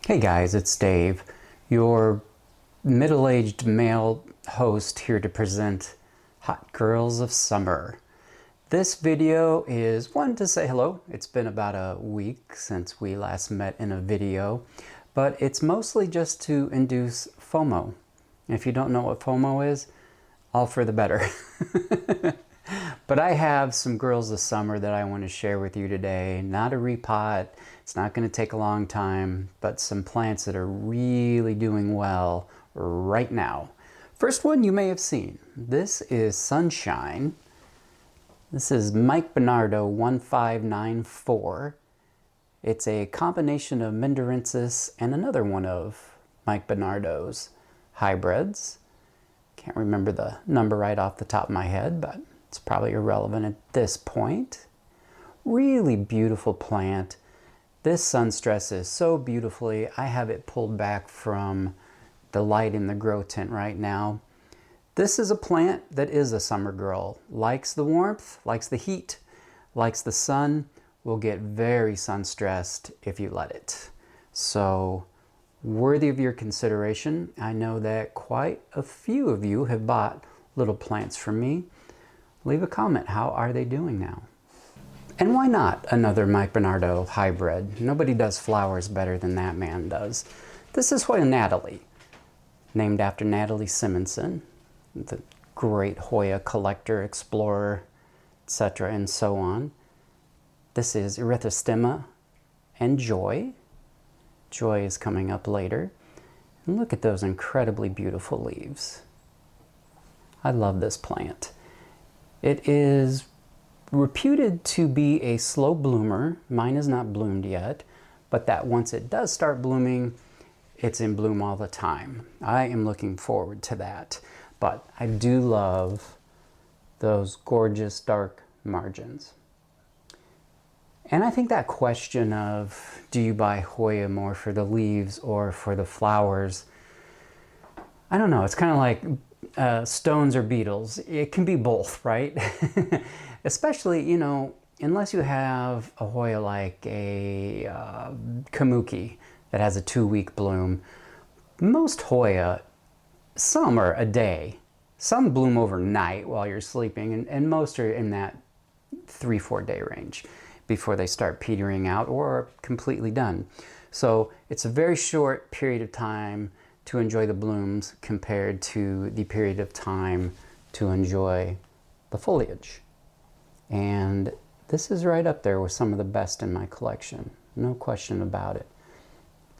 Hey guys, it's Dave, your middle-aged male host here to present Hot Girls of Summer. This video is one to say hello. It's been about a week since we last met in a video, but it's mostly just to induce FOMO. And if you don't know what FOMO is, all for the better. But I have some girls of summer that I want to share with you today. Not a repot. It's not going to take a long time, but some plants that are really doing well right now. First one you may have seen. This is Sunshine. This is Mike Bernardo 1594. It's a combination of Mendorensis and another one of Mike Bernardo's hybrids. Can't remember the number right off the top of my head, but it's probably irrelevant at this point. Really beautiful plant. This sun stresses so beautifully. I have it pulled back from the light in the grow tent right now. This is a plant that is a summer girl. Likes the warmth, likes the heat, likes the sun. Will get very sun stressed if you let it. So worthy of your consideration. I know that quite a few of you have bought little plants from me. Leave a comment. How are they doing now? And why not another Mike Bernardo hybrid? Nobody does flowers better than that man does. This is Hoya Natalie, named after Natalie Simonson, the great Hoya collector, explorer, etc. and so on. This is Erythrostemma and Joy. Joy is coming up later. And look at those incredibly beautiful leaves. I love this plant. It is reputed to be a slow bloomer. Mine is not bloomed yet, but that once it does start blooming, it's in bloom all the time. I am looking forward to that. But I do love those gorgeous dark margins. And I think that question of, do you buy Hoya more for the leaves or for the flowers? I don't know. It's kind of like stones or beetles. It can be both, right? Especially, you know, unless you have a Hoya like a Kamuki that has a 2-week bloom. Most Hoya, some are a day. Some bloom overnight while you're sleeping, and most are in that 3-4 day range before they start petering out or completely done. So it's a very short period of time to enjoy the blooms compared to the period of time to enjoy the foliage. And this is right up there with some of the best in my collection. No question about it.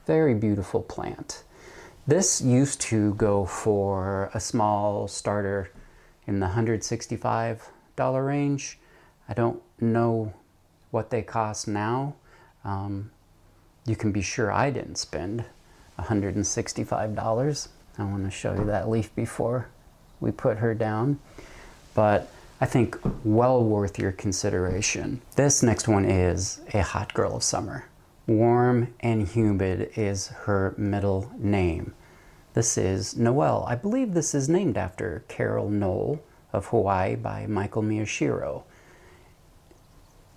Very beautiful plant. This used to go for a small starter in the $165 range. I don't know what they cost now. You can be sure I didn't spend $165. I want to show you that leaf before we put her down. But I think well worth your consideration. This next one is a hot girl of summer. Warm and humid is her middle name. This is Noelle. I believe this is named after Carol Knoll of Hawaii by Michael Miyashiro.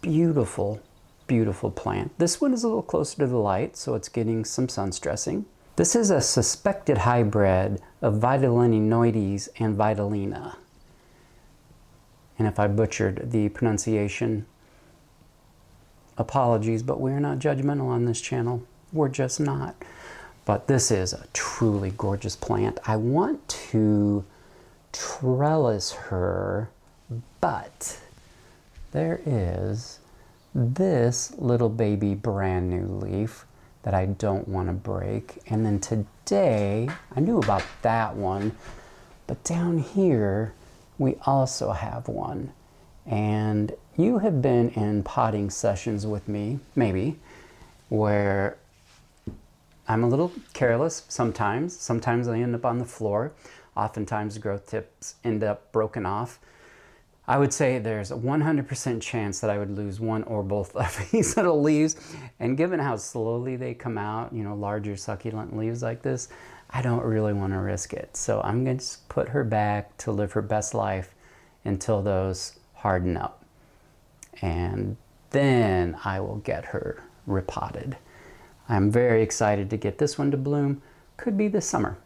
Beautiful, beautiful plant. This one is a little closer to the light, so it's getting some sun stressing. This is a suspected hybrid of Vitellinoides and Vitellina. And if I butchered the pronunciation, apologies, but we're not judgmental on this channel. We're just not. But this is a truly gorgeous plant. I want to trellis her, but there is this little baby brand new leaf that I don't want to break. And then today, I knew about that one, but down here, we also have one. And you have been in potting sessions with me, maybe, where I'm a little careless sometimes. Sometimes I end up on the floor. Oftentimes growth tips end up broken off. I would say there's a 100% chance that I would lose one or both of these little leaves. And given how slowly they come out, you know, larger succulent leaves like this, I don't really want to risk it. So I'm going to just put her back to live her best life until those harden up. And then I will get her repotted. I'm very excited to get this one to bloom. Could be this summer.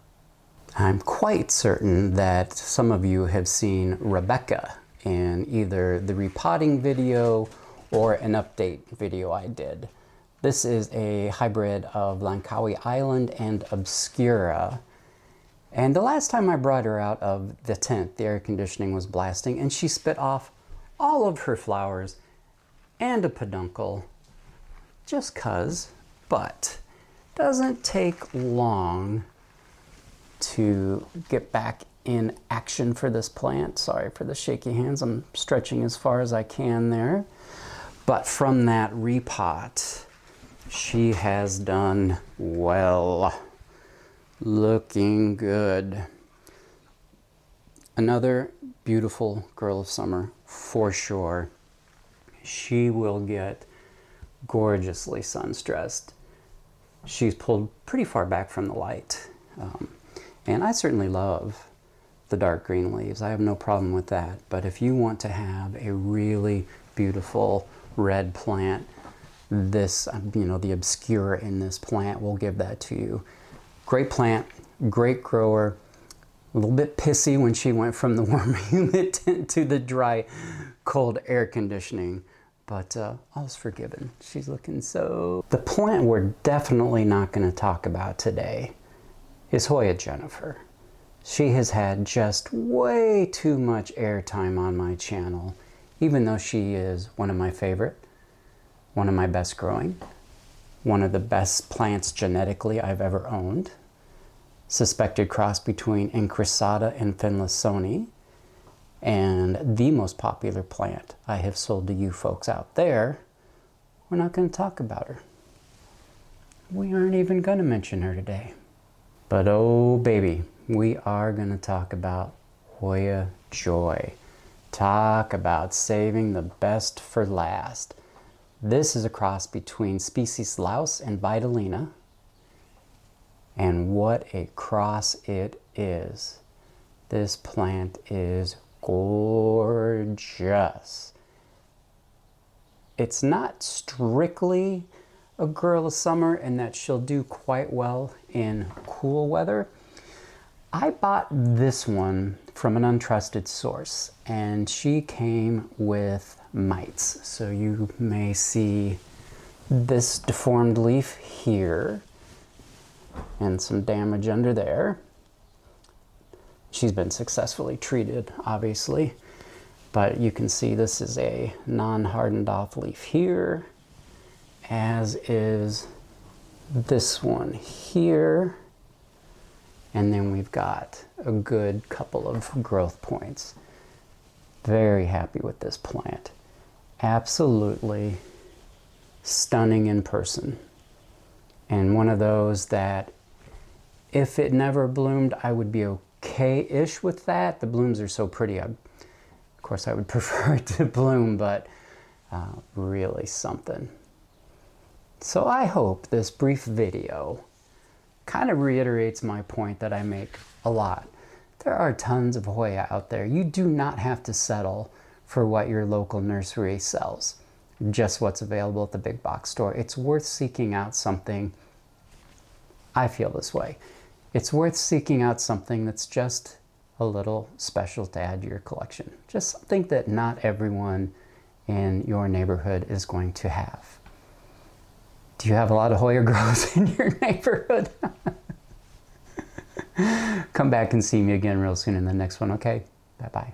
I'm quite certain that some of you have seen Rebecca in either the repotting video or an update video I did. This is a hybrid of Langkawi Island and Obscura. And the last time I brought her out of the tent, the air conditioning was blasting and she spit off all of her flowers and a peduncle just 'cause. But doesn't take long to get back in action for this plant. Sorry for the shaky hands, I'm stretching as far as I can there. But from that repot, she has done well. Looking good. Another beautiful girl of summer for sure. She will get gorgeously sun-stressed. She's pulled pretty far back from the light. And I certainly love the dark green leaves. I have no problem with that. But if you want to have a really beautiful red plant, this, the Obscura in this plant will give that to you. Great plant, great grower, a little bit pissy when she went from the warm, humid tent to the dry, cold air conditioning. But all's forgiven. She's looking so... The plant we're definitely not going to talk about today is Hoya Jennifer. She has had just way too much airtime on my channel, even though she is one of my favorite, one of my best growing, one of the best plants genetically I've ever owned, suspected cross between Incrusata and Finlaysonii, and the most popular plant I have sold to you folks out there. We're not going to talk about her. We aren't even going to mention her today. But oh baby, we are going to talk about Hoya Joy. Talk about saving the best for last. This is a cross between species Laos and Vitalina. And what a cross it is. This plant is gorgeous. It's not strictly a girl of summer in that she'll do quite well in cool weather. I bought this one from an untrusted source and she came with mites. So you may see this deformed leaf here and some damage under there. She's been successfully treated, obviously, but you can see this is a non-hardened off leaf here, as is this one here, and then we've got a good couple of growth points. Very happy with this plant. Absolutely stunning in person, and one of those that if it never bloomed, I would be okay-ish with that. The blooms are so pretty. Of course, I would prefer it to bloom, but really something. So I hope this brief video kind of reiterates my point that I make a lot. There are tons of Hoya out there. You do not have to settle for what your local nursery sells, just what's available at the big box store. It's worth seeking out something. I feel this way. It's worth seeking out something that's just a little special to add to your collection. Just something that not everyone in your neighborhood is going to have. Do you have a lot of Hoya grows in your neighborhood? Come back and see me again real soon in the next one, okay? Bye-bye.